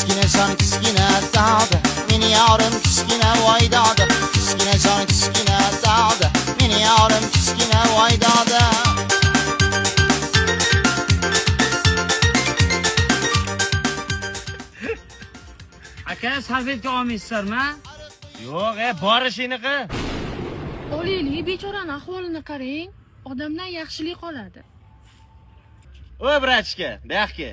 Kiskine dağda, meni yarım kiskine vay dağda. Kiskine dağda, meni yarım kiskine vay dağda. Aka salfetka olmaysizlarmi? Yo'q, bor ishiniqi. Olaylik, bechoraning ahvolini qarang. Odamdan yaxshilik qoladi. O brachka, buyoqqa.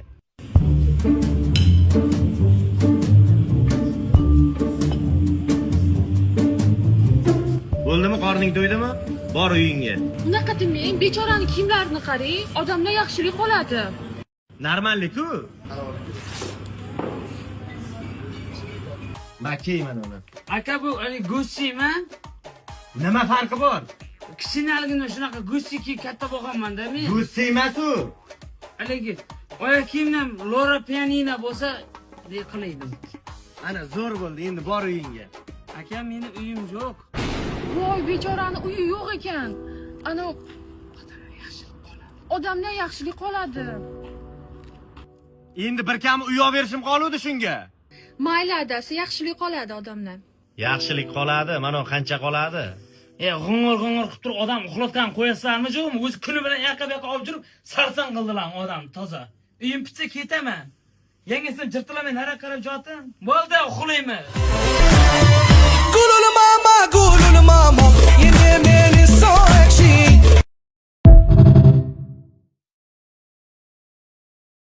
Bo'ldimi, qorning to'ydimi? Bor uyingga. Unaqa demang, bechoraning kiyimlarini qarang. Odamdan yaxshilik qoladi. Normallik-ku. Makiyman uni. Aka bu go'simi? Nima farqi bor? Kichkinaligimda shunaqa go'siki katta bo'lganman-da men. Go'si emas-u. Haligi oyoq kiyimdan Lora pianina bo'lsa, qilaydim. Ana zo'r bo'ldi, endi bor uyingga. Aka, meni uyim yo'q. Voy, bechoraning uyi yo'q ekan. Ana odamdan yaxshilik qoladi. Endi bir kam uy olib berishim qoluvdi shunga. Mayli adasi, yaxshilik qoladi odamdan. Yaxshilik qoladi, mana qancha qoladi? G'ing'ir qilib turib odam uxlatgan qo'yasizlarmi jo'mi? O'zi kuni bilan yoqqa bu yoqqa olib yurib, sarson qildilar odam toza. Uyim bitsa ketaman. Yangisini jirtilamay nari qarab jotim. Bo'ldi, uxlayman. Gulul mama,